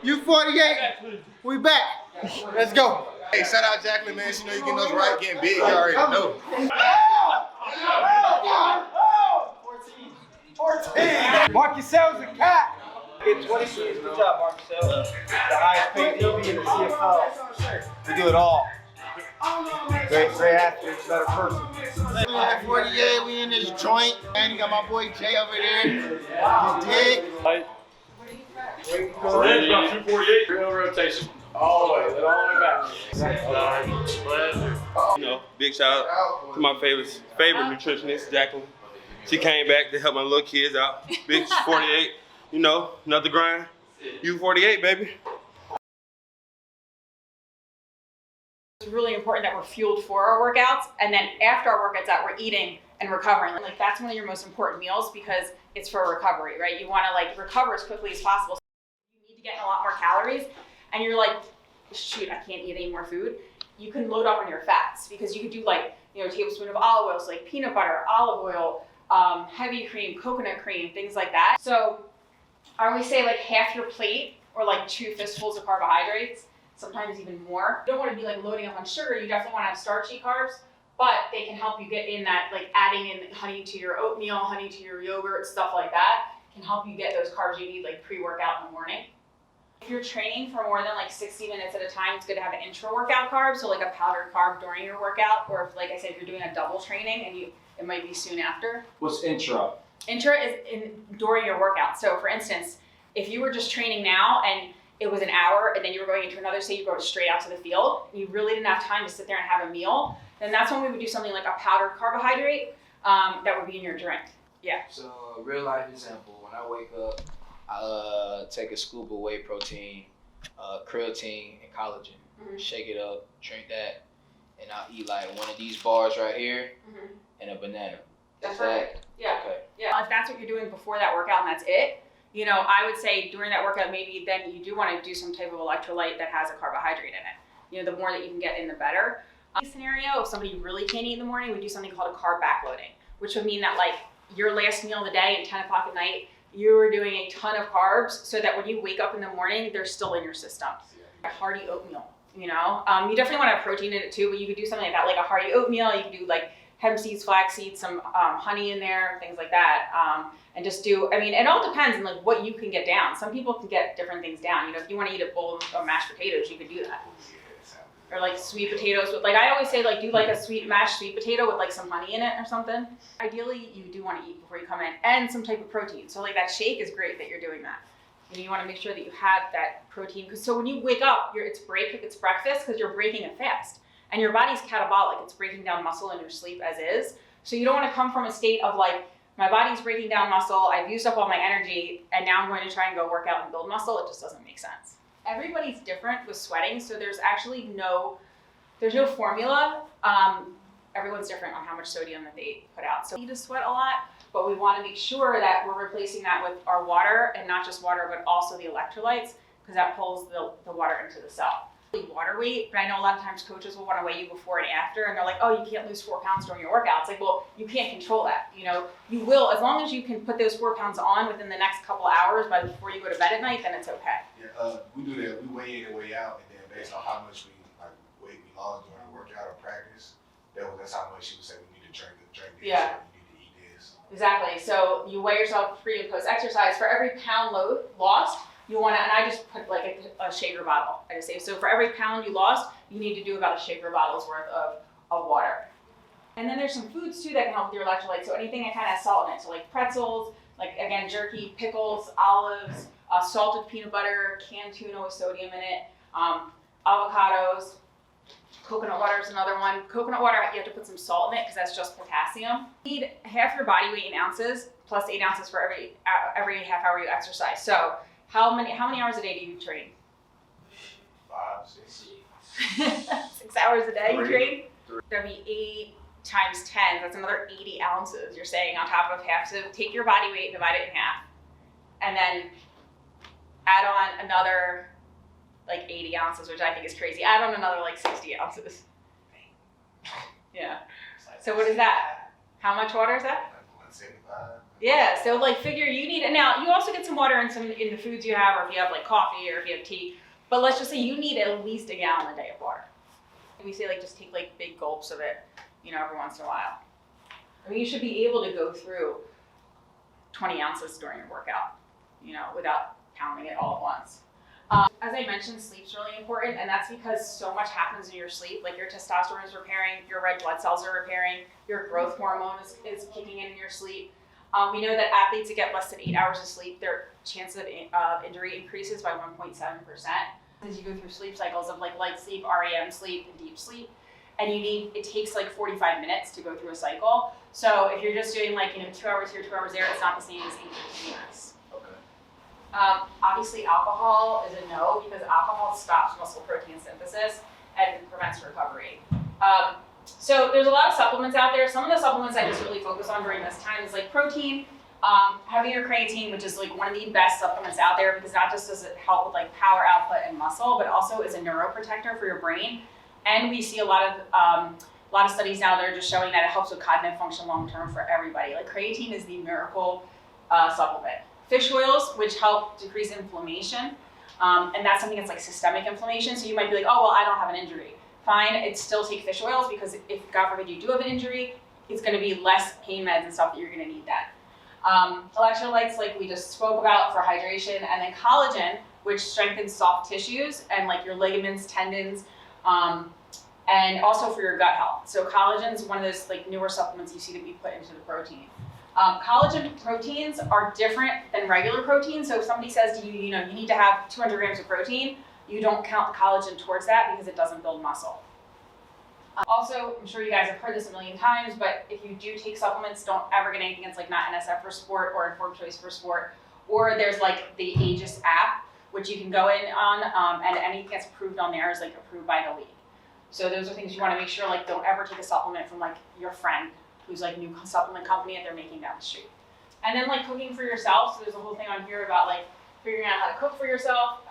U48, we back. Let's go. Hey, shout out Jacqueline, man. She know you getting those right, getting big. You already know. 14. Mark yourselves a cat. Get 20 years. Good job, Mark yourself. The highest paid DB in the CFL. We do it all. Great athletes, better person. U48, we in this joint. And you got my boy Jay over there. You dig? Red's got U48. Real rotation. All the way. All the way back. You know, big shout out to my favorite nutritionist, Jacqueline. She came back to help my little kids out. Big 48, you know, another grind. U48, baby. It's really important that we're fueled for our workouts, and then after our workouts out, we're eating and recovering. Like that's one of your most important meals because it's for recovery, right? You want to like recover as quickly as possible. You need to get in a lot more calories, and you're like, shoot, I can't eat any more food. You can load up on your fats because you could do like, you know, a tablespoon of olive oil, so like peanut butter, olive oil, heavy cream, coconut cream, things like that. So I always say like half your plate or like 2 fistfuls of carbohydrates, sometimes even more. You don't want to be like loading up on sugar. You definitely want to have starchy carbs, but they can help you get in that, like adding in honey to your oatmeal, honey to your yogurt, stuff like that can help you get those carbs you need like pre-workout in the morning. If you're training for more than like 60 minutes at a time, it's good to have an intra-workout carb, so like a powdered carb during your workout, or if, like I said, if you're doing a double training and it might be soon after. What's intra? Intra is during your workout. So for instance, if you were just training now and it was an hour and then you were going into another, say you go straight out to the field, and you really didn't have time to sit there and have a meal, then that's when we would do something like a powdered carbohydrate that would be in your drink. Yeah. So real life example, when I wake up, I take a scoop of whey protein, creatine, and collagen. Shake it up, drink that, and I'll eat like one of these bars right here and a banana. That's right. Yeah. Okay. Yeah. If that's what you're doing before that workout and that's it, you know, I would say during that workout, maybe then you do want to do some type of electrolyte that has a carbohydrate in it. You know, the more that you can get in, the better. Scenario, if somebody really can't eat in the morning, we do something called a carb backloading, which would mean that like your last meal of the day at 10 o'clock at night, you are doing a ton of carbs so that when you wake up in the morning, they're still in your system. A hearty oatmeal, you know? You definitely want to have protein in it too, but you could do something like that, like a hearty oatmeal. You could do like hemp seeds, flax seeds, some honey in there, things like that. And just do, I mean, it all depends on like what you can get down. Some people can get different things down. You know, if you want to eat a bowl of mashed potatoes, you could do that. Or like sweet potatoes with, like I always say, like do like a mashed sweet potato with like some honey in it or something. Ideally, you do want to eat before you come in, and some type of protein. So like that shake is great that you're doing that. And you want to make sure that you have that protein, because so when you wake up, it's breakfast because you're breaking a fast, and your body's catabolic. It's breaking down muscle in your sleep as is. So you don't want to come from a state of like, my body's breaking down muscle, I've used up all my energy, and now I'm going to try and go work out and build muscle. It just doesn't make sense. Everybody's different with sweating, so there's actually no formula. Everyone's different on how much sodium that they put out. So we need to sweat a lot, but we want to make sure that we're replacing that with our water, and not just water, but also the electrolytes, because that pulls the water into the cell. Water weight, but I know a lot of times coaches will want to weigh you before and after, and they're like, oh, you can't lose 4 pounds during your workout. It's like, well, you can't control that. You know, you will, as long as you can put those 4 pounds on within the next couple hours before you go to bed at night, then it's okay. Yeah, we do that. We weigh in and weigh out, and then based on how much weight we lost during the workout or practice, that's how much she would say we need to drink this, yeah. or we need to eat this. Exactly. So you weigh yourself pre and post exercise. For every pound lost, you want to, and I just put like a shaker bottle. I just say, so for every pound you lost, you need to do about a shaker bottle's worth of water. And then there's some foods too that can help with your electrolytes. So anything that kind of has salt in it. So like pretzels, like again, jerky, pickles, olives, salted peanut butter, canned tuna with sodium in it, avocados, coconut water is another one. Coconut water, you have to put some salt in it because that's just potassium. You need half your body weight in ounces plus 8 ounces for every half hour you exercise. So how many hours a day do you train? 5, 6. 6 hours a day you train? That'd be 8 times 10. That's another 80 ounces you're saying on top of half. So take your body weight, divide it in half, and then add on another like 80 ounces, which I think is crazy. Add on another like 60 ounces. Yeah. So what is that? How much water is that? 175. Yeah, so like figure you need, and now you also get some water in the foods you have, or if you have like coffee or if you have tea, but let's just say you need at least a gallon a day of water. And we say like just take like big gulps of it, you know, every once in a while. I mean, you should be able to go through 20 ounces during your workout, you know, without counting it all at once. As I mentioned, sleep's really important, and that's because so much happens in your sleep. Like your testosterone is repairing, your red blood cells are repairing, your growth hormone is kicking in your sleep. We know that athletes that get less than 8 hours of sleep, their chance of injury increases by 1.7%. As you go through sleep cycles of like light sleep, REM sleep, and deep sleep, and it takes like 45 minutes to go through a cycle. So if you're just doing like, you know, 2 hours here, 2 hours there, it's not the same as 8 hours. Obviously alcohol is a no, because alcohol stops muscle protein synthesis and prevents recovery. So there's a lot of supplements out there. Some of the supplements I just really focus on during this time is like protein, heavier creatine, which is like one of the best supplements out there, because not just does it help with like power output and muscle, but also is a neuroprotector for your brain. And we see a lot of studies now that are just showing that it helps with cognitive function long term for everybody. Like creatine is the miracle supplement. Fish oils, which help decrease inflammation, and that's something that's like systemic inflammation. So you might be like, oh, well, I don't have an injury. Fine, it's still take fish oils, because if God forbid you do have an injury, it's going to be less pain meds and stuff that you're going to need that. Electrolytes, like we just spoke about, for hydration, and then collagen, which strengthens soft tissues and like your ligaments, tendons, and also for your gut health. So collagen is one of those like newer supplements you see that we put into the protein. Collagen proteins are different than regular protein. So if somebody says to you, you know, you need to have 200 grams of protein, you don't count the collagen towards that, because it doesn't build muscle. Also, I'm sure you guys have heard this a million times, but if you do take supplements, don't ever get anything that's like not NSF for sport or informed choice for sport. Or there's like the Aegis app, which you can go in on, and anything that's approved on there is like approved by the league. So those are things you want to make sure, like don't ever take a supplement from like your friend who's like new supplement company that they're making down the street. And then like cooking for yourself. So there's a whole thing on here about like figuring out how to cook for yourself.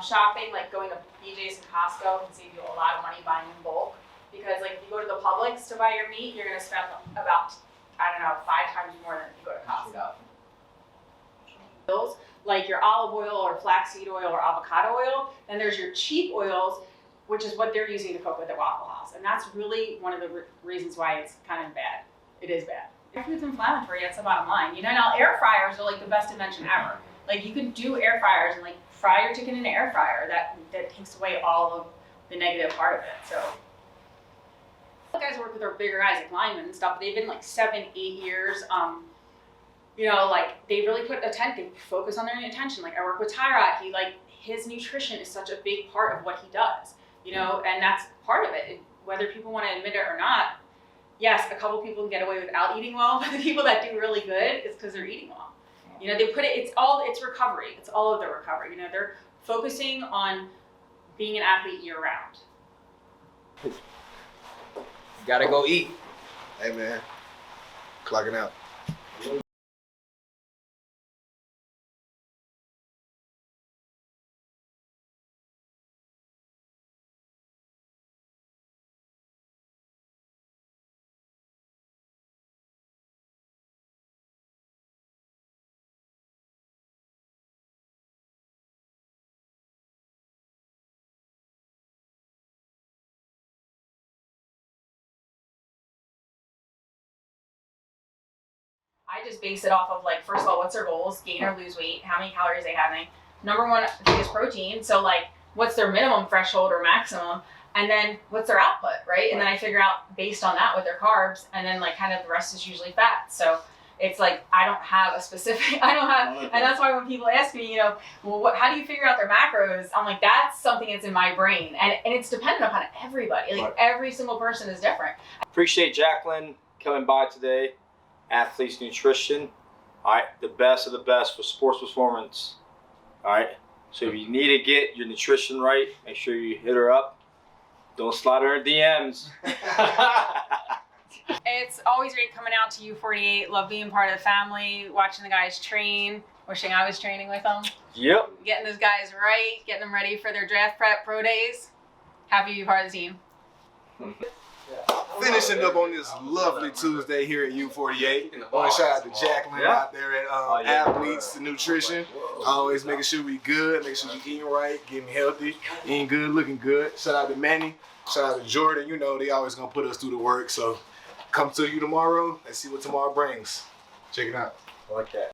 Shopping, like going to BJ's and Costco can save you a lot of money buying in bulk. Because like if you go to the Publix to buy your meat, you're gonna spend about, I don't know, 5 times more than if you go to Costco. Oils, like your olive oil or flaxseed oil or avocado oil. Then there's your cheap oils, which is what they're using to cook with at Waffle House. And that's really one of the reasons why it's kind of bad. It is bad. Food's inflammatory, that's the bottom line. You know, now air fryers are like the best invention ever. Like you can do air fryers and like fry your chicken in an air fryer. That takes away all of the negative part of it. So the guys work with our bigger guys like linemen and stuff. They've been like 7-8 years. You know, like they really they focus on their attention. Like I work with Tyrod, his nutrition is such a big part of what he does. You know, and that's part of it. Whether people want to admit it or not, yes, a couple people can get away without eating well, but the people that do really good is because they're eating well. You know, they put it, it's recovery. It's all of the recovery. You know, they're focusing on being an athlete year round. Gotta go eat. Hey man, clocking out. I just base it off of like, first of all, what's their goals, gain or lose weight, how many calories they having. Number one thing is protein. So like, what's their minimum threshold or maximum? And then what's their output, right? And then I figure out based on that what their carbs, and then like kind of the rest is usually fat. So it's like, I don't have a specific, and that's why when people ask me, you know, well, how do you figure out their macros? I'm like, that's something that's in my brain. And it's dependent upon everybody. Like every single person is different. Appreciate Jacqueline coming by today. Athleats Nutrition, all right, the best of the best for sports performance, all right. So if you need to get your nutrition right, make sure you hit her up. Don't slide her in DMs. It's always great coming out to U48. Love being part of the family, watching the guys train, wishing I was training with them. Yep. Getting those guys right, getting them ready for their draft prep pro days. Happy to be part of the team. Finishing up on this lovely Tuesday here at U48. I want to shout out to Jacqueline out there at Athleats Nutrition. Always making sure we good, making sure we eating right, getting healthy, eating good, looking good. Shout out to Manny. Shout out to Jordan. You know they always gonna put us through the work. So come to you tomorrow. Let's see what tomorrow brings. Check it out. I like that.